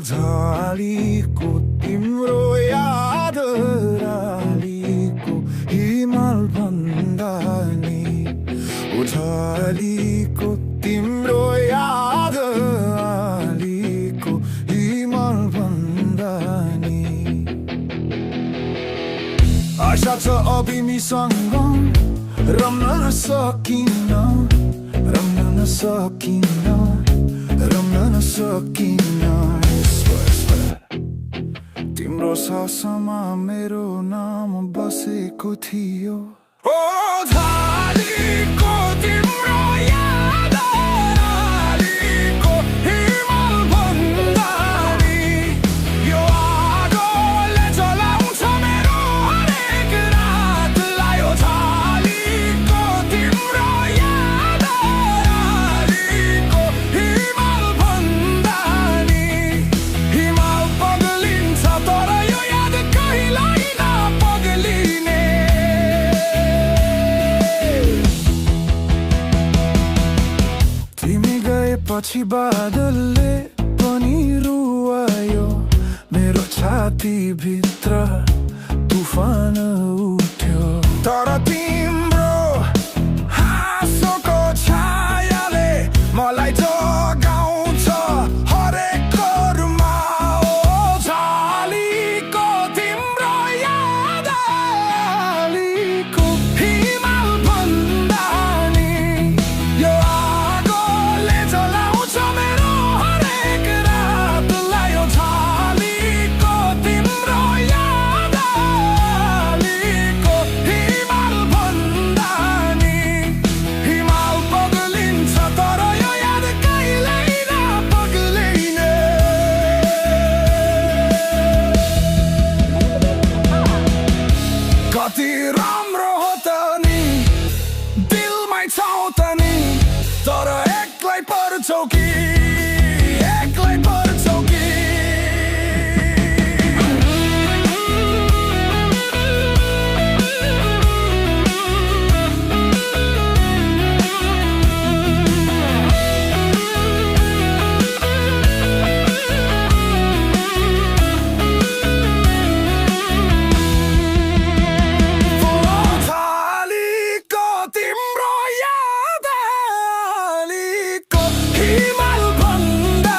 झलीको तिम्रो याद रालीको हिमाल भन्दा नि झलीको तिम्रो याद रालीको हिमाल भन्दा नि आशा छ अबिमीसँग रम्न नसकिन तिम्रो सासमा मेरो नाम बसेको थियो ओ झलीको तिम्रो याद रालीको हिमाल भन्दा नि यो आगोले जलाउँछ मेरो हरेक रातलाई ओ झलीको तिम्रो याद रालीको हिमाल भन्दा नि हिमाल पग्लिन्छ तर यो याद कहिल्यै नपग्लिने तिमी गएपछि बादलले पनि रुवायो मेरो छातीभित्र तुफान उठ्यो तर तिम्रो हाँसोको छायाले मलाई जगाउँछ हरेक रुमा ओ झलीको तिम्रो याद रालीको हिमाल भन्दा नि यो आगोले जलाउँछ मेरो हरेक रातलाई ओ झलीको तिम्रो याद रालीको हिमाल भन्दा नि हिमाल पग्लिन्छ तर यो याद कहिल्यै नपग्लिने कति राम्रो हो त नि दिलमै छौ त नि तर एक्लै पर्छौ कि एक्लै पर्छौ कि झलीको तिम्रो याद रालीको हिमाल भन्दा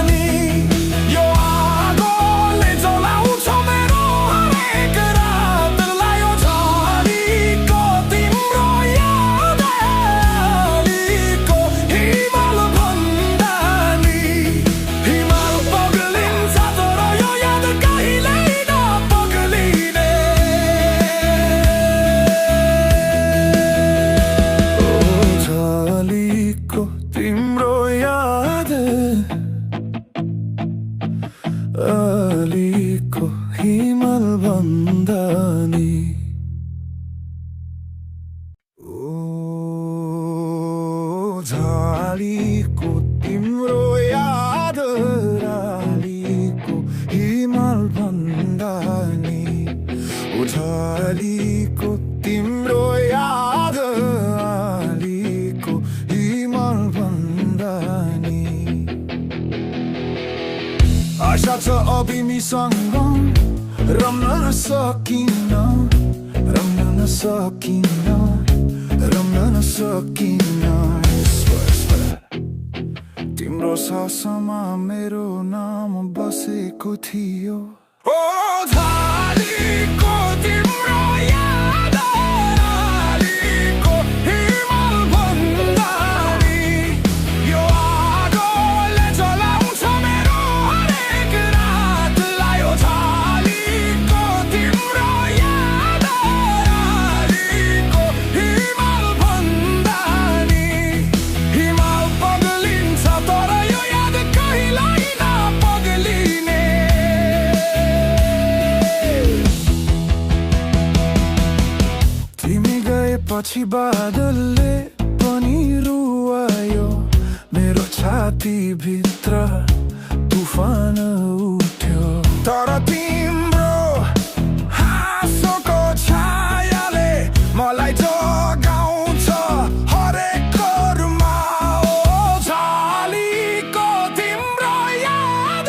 नि यो आगोले जलाउँछ मेरो हरेक रातलाई ओ झलीको तिम्रो याद रालीको हिमाल भन्दा नि हिमाल पग्लिन्छ तर यो याद कहिल्यै नपग्लिने झलीको तिम्रो याद रालीको हिमाल भन्दा नि ओ झलीको तिम्रो याद रालीको हिमाल भन्दा नि ओ झलीको तिम्रो याद रालीको हिमाल भन्दा नि आशा छ अबिमीसँग रम्न नसकिन तिम्रो सासमा मेरो नाम बसेको थियो ओ झलीको तिम्रो याद रालीको हिमाल भन्दा नि यो आगोले जलाउँछ मेरो हरेक रातलाई ओ झलीको तिम्रो याद रालीको हिमाल भन्दा नि हिमाल पग्लिन्छ तर यो याद कहिल्यै नपग्लिने तिमी गएपछि बादलले पनि रुवायो मेरो छातीभित्र तुफान उठ्यो तर तिम्रो हाँसोको छायाले मलाई जगाउँछ हरेक रुमा ओ झलीको तिम्रो याद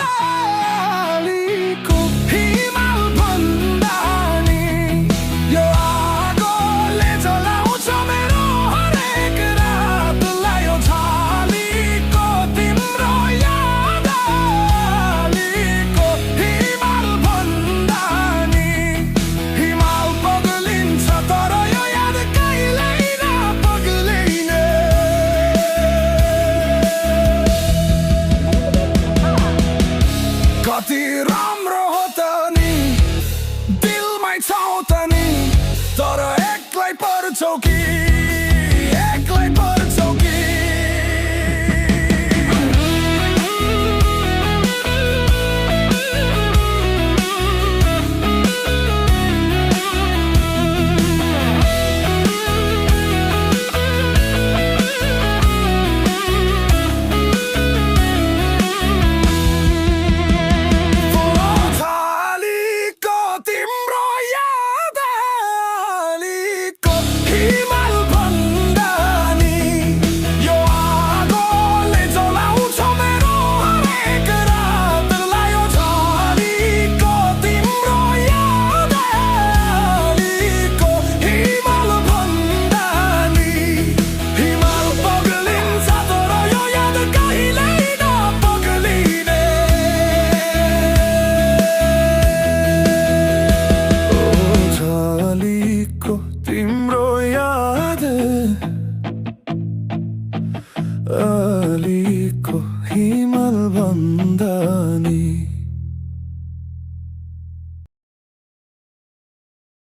तिम्रो